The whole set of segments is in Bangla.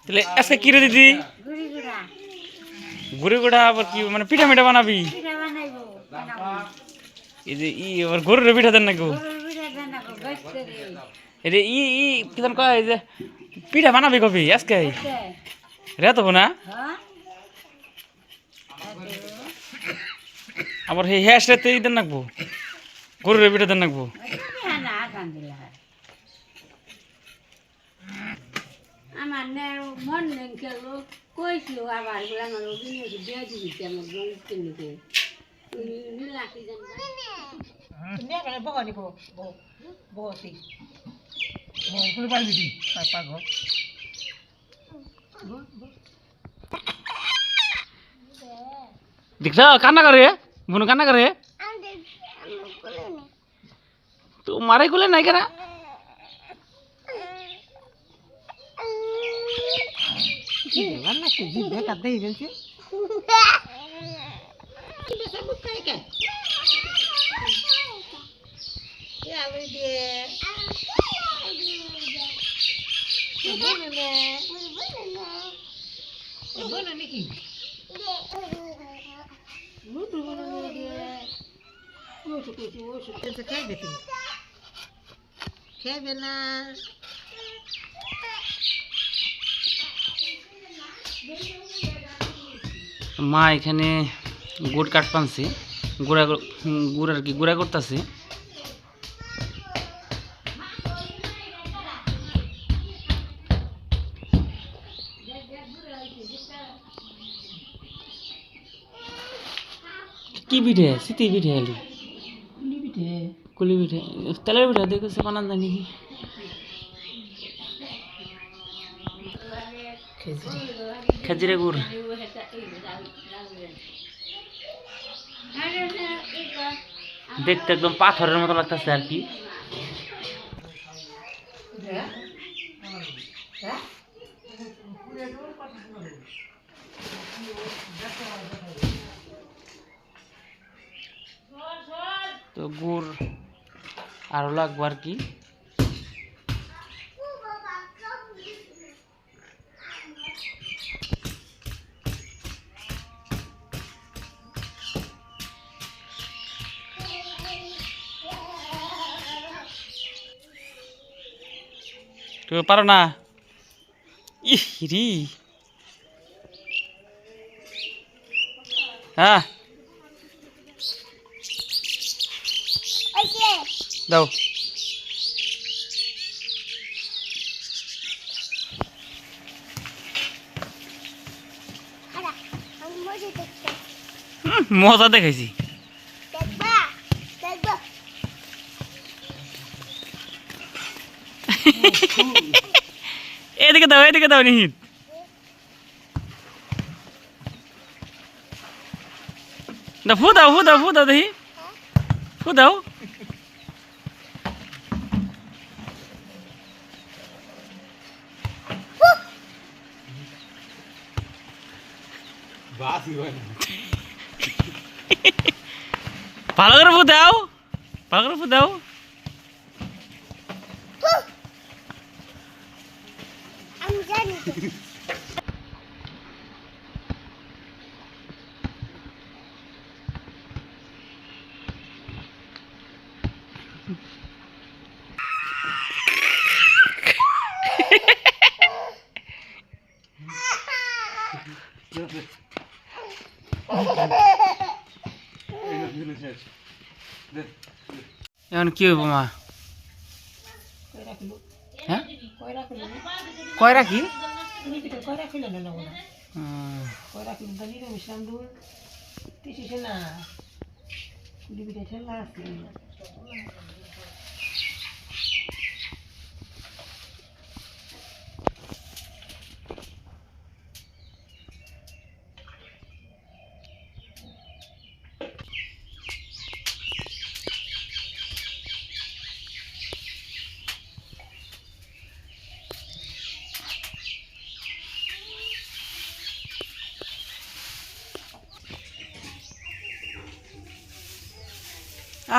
তাহলে আজকে কি রে দিদি? গুড়ি গুড়া আবার কি মানে পিঠা মিঠা বানাবি? এই যে আবার গরুর পিঠা দেন নাকি? এই যে কি জান কয় যে পিঠা বানাবি কবি আজকে রে তো না আবার হে হ্যাঁ সাথে দেন নাকবো গরুর পিঠা দেন নাকবো আমার মন নেই গেল কইছিল আবার দিয়ে দিবি আমার কিনতে লাঠি দেখছ কান্না করে মনু কান্না করে তো মারাই গুলে নাই কেনা খেবে না মা এখানে গুড় কাঠ পানছি গুড় আর কি গুড়া করতেছি কি পিঠে সিটি পিঠে এলি কুলি পিঠে তেলের পিঠে দেখেছে বানান যায় নাকি খেজুরে গুড় দেখতে একদম পাথরের মতো লাগতেছে আর কি তো গুড় আরো লাগবো আর কি তুমি পারো না ইরি হ্যাঁ দাও মজা দেখাইছি এদিকে দাও নিহিত ফু দাও দেখি ফু দাও ভালো করে ফু দাও আমি জানি এখন কি হইব মা হ্যাঁ কয়রা খুলে না কয়রা কি তুমি পিঠে কয়রা খুলে না না কয়রা খুলে তো নিরামিষ রান্ধু তিসিসে না কুলি পিঠে ঠেলা আছে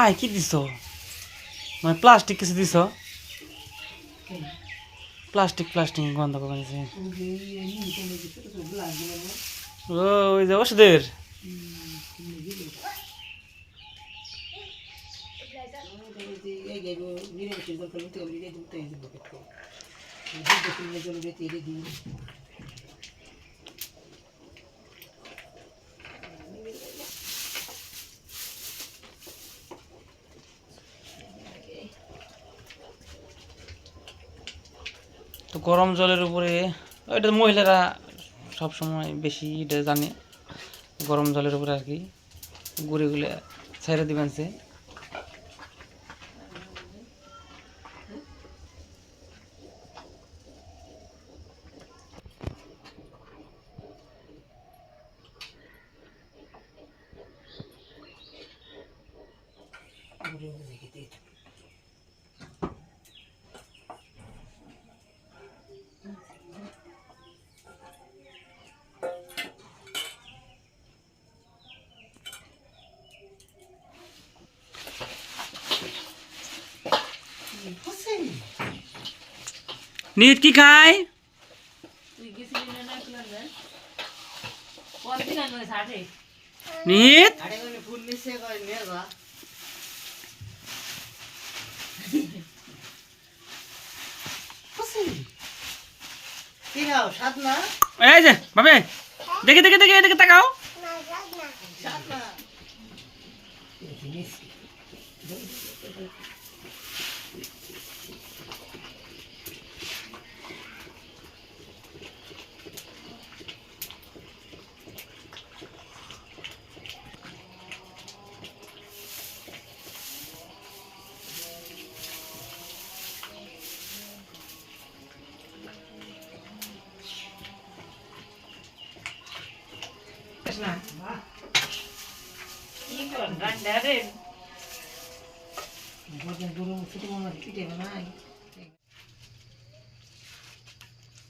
আয় কি দিছ মানে প্লাস্টিক কিছু দিছ প্লাস্টিক প্লাস্টিক গন্ধ করেছে ও ওই যে ওষুধের তো গরম জলের উপরে এটা মহিলারা সব সময় বেশি এটা জানে গরম জলের উপরে আর কি গুঁড়িগুলো ছেড়ে দিবেন সে নিট কি খায় নিট এই যে বাবে দেখে দেখে দেখে দেখে তাকাও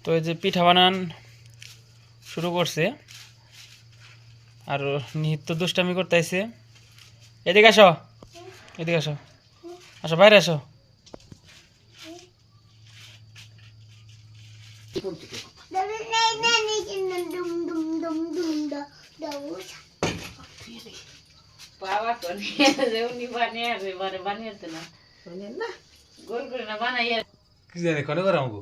তো এই যে পিঠা বানান শুরু করছে আর নিহিত দুষ্টামি করতেছে এদিকে আসো এদিকে আসো আসো বাইরে আসো বাবা করে যে উনি বানিয়ে বানিয়েছে না গোল করে না বানাইয়া কি জানি করে করে আমাকে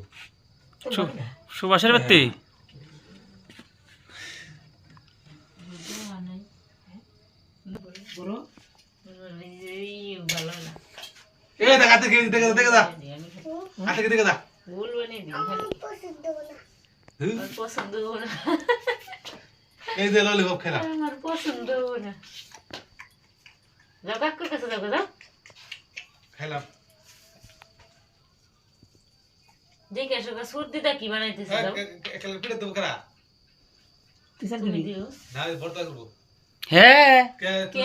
সুবাসের ব্যক্তি ভালো না এ দেখা দেখে দেখে দেখে দা আতে দেখে দা ভুল বানিয়ে দিই পছন্দ না এই যে ললিপপ খেলা আমার পছন্দ না যাও কাকুর কাছে যাও যাও খেলাম দেখে আসো সর্দিটা কি বানাইতেছে যাও খেলা পিড়ে দেবো করা তুমি দিও না ভর্তা করবো হ্যাঁ কে কে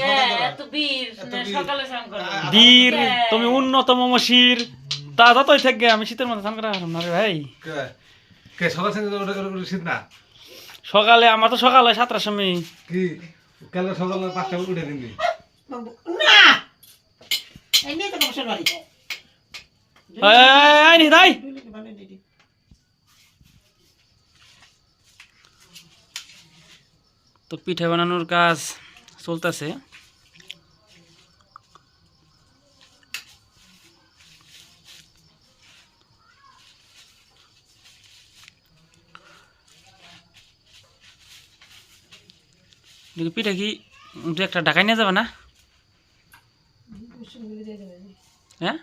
এত বীর না সকালে স্নান করো বীর তুমি উন্নতম মশির তা যতই থেকে আমি শীতের মধ্যে স্নান করা হারাম না রে ভাই কে কে সকাল সঙ্গে ওটা শীত না সকালে আমার তো সকালে 7টার সময় কি কাল সকাল 5টা উঠে দিন না এই নিয়ে তো বসে বাড়ি এই নি তাই তো পিঠা বানানোর কাজ চলতেছে পিঠা কি দু একটা ঢাকায় নিয়ে যাবে না হ্যাঁ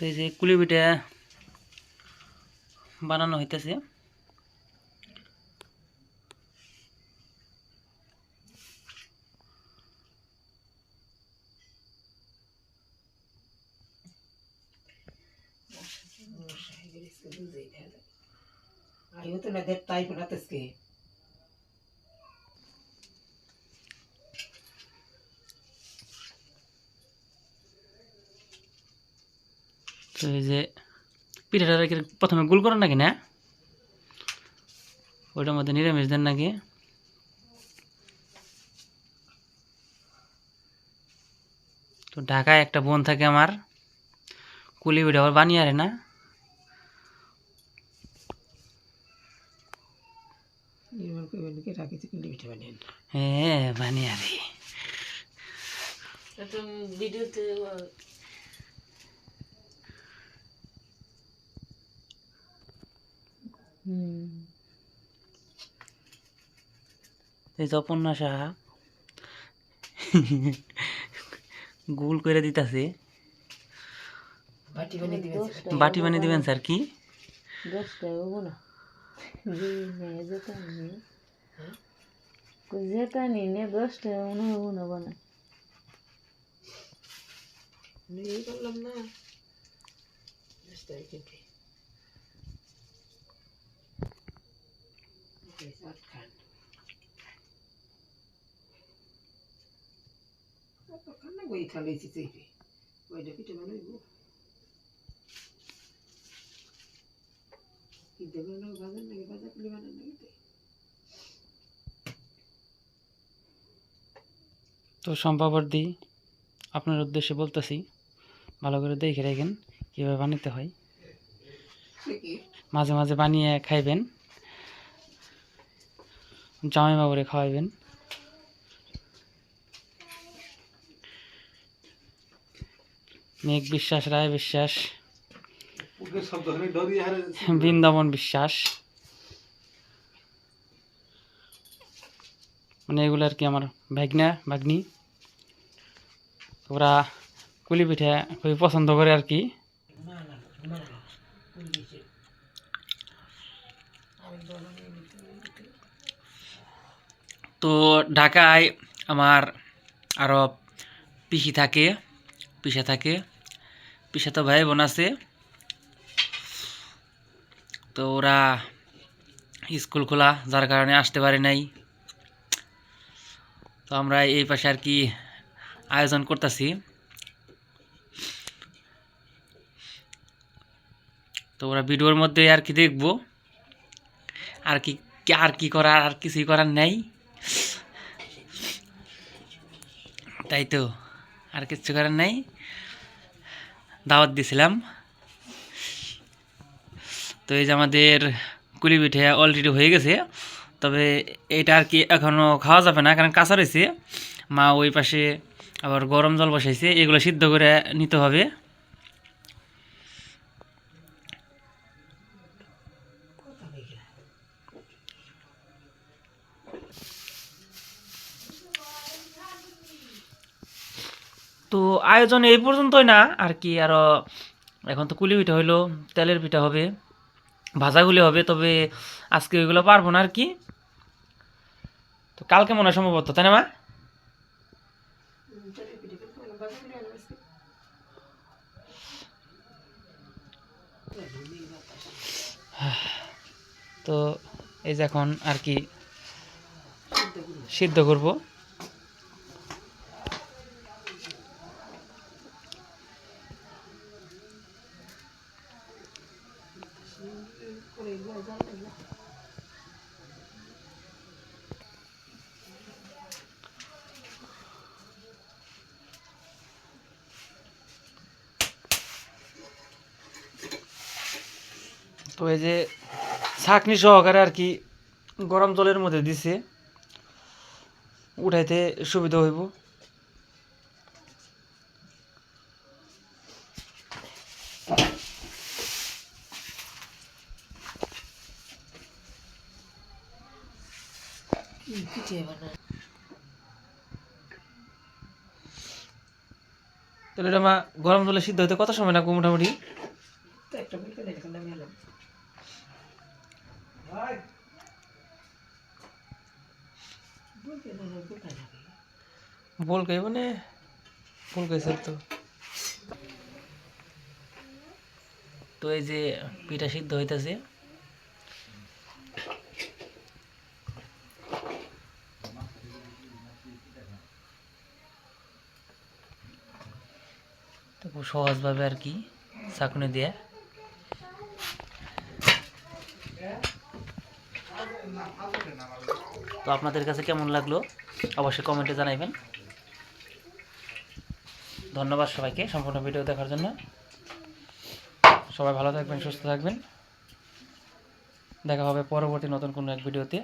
তো এই যে কুলি পিঠা বানানো হইতেছে। আইও তো না দেখ তাই বানাতেছে তো এই যে পিঠাটা প্রথমে গোল করেন নাকি না, ওইটার মধ্যে নিরামিষ দেন নাকি। তো ঢাকায় একটা বোন থাকে আমার, কুলি পিঠা আবার বানিয়ে আরে না। নির্মাণ করবেন কি রাখিছি কুলি পিঠা বানিয়ে হ্যাঁ বানিয়ে আরে। ভিডিওতে এই যে অপর্ণা সাহা গোল করে দিতেছে। বাটি বানিয়ে দিবেন বাটি বানিয়ে দিবেন স্যার কি? 10টায় হবো না যেটা নিয়ে 10টায় মনে হবো না বানা নিয়ে করলাম না চেষ্টাই কিন্তু খান খানা বই খালাইছি চেপে ওইটা পিঠে বানাইবো কিন্তু বাজার নাকি বাজার কুলি বানান নাকি তো সম্পাবর্দি আপনার উদ্দেশ্যে বলতেছি, ভালো করে দেখে রাখেন কীভাবে বানাতে হয়, মাঝে মাঝে বানিয়ে খাইবেন, জামাই বাবুরে খাওয়াইবেন। মেঘ বিশ্বাস, রায় বিশ্বাস, ওকে শব্দ করে ডরিয়ে হারে বৃন্দাবন বিশ্বাস, মানে এগুলো আর কি আমার ভাগনা ভাগ্নি, ওরা কুলি পিঠা খুবই পছন্দ করে আর কি। তো ঢাকায় আমার আরও পিসি থাকে, পিসা থাকে, পিসা তো ভাই বোন আছে। তো ওরা স্কুল খোলা যার কারণে আসতে পারে নাই। তো আমরা এই পাশে আর কি আয়োজন করতেছি। তো ওরা ভিডিওর মধ্যে আর কি দেখবো, আর কি আর কি করার, আর কিছুই করার নেই, তাই তো আর কিছু করার নেই। দাওয়াত দিয়েছিলাম। তো এই যে আমাদের কুলি পিঠে অলরেডি হয়ে গেছে, তবে এটা আর কি এখনও খাওয়া যাবে না, কারণ কাঁচা রয়েছে। মা ওই পাশে আবার গরম জল বসাইছে, এগুলো সিদ্ধ করে নিতে হবে। তো আয়োজন এই পর্যন্তই না আর কি, আরও এখন তো কুলি পিঠা হইলো, তেলের পিঠা হবে, ভাজাগুলি হবে, তবে আজকে ওইগুলো পারবো না আর কি। তো কালকে মনে হয় সম্ভবত, তাই না মা? তো এই যে এখন আর কি সিদ্ধ করব। তো এই যে ছাঁকনি সহকারে আর কি গরম জলের মধ্যে দিছে, উঠাইতে সুবিধা হইব। পিঠে বানান তাহলে এটা মা গরম জলে সিদ্ধ হইতে কত সময় লাগবে মোটামুটি? তো একটা বলতে দেখে নামিয়ে এলাম বলতে কোথায় যাবে বলকে মানে বলকে তো। তো এই যে পিঠা সিদ্ধ হইতেছে, তো খুব সহজভাবে আর কি চাকুনি দিয়ে। তো আপনাদের কাছে কেমন লাগলো অবশ্যই কমেন্টে জানাইবেন। ধন্যবাদ সবাইকে সম্পূর্ণ ভিডিও দেখার জন্য। সবাই ভালো থাকবেন, সুস্থ থাকবেন। দেখা হবে পরবর্তী নতুন কোনো এক ভিডিওতে।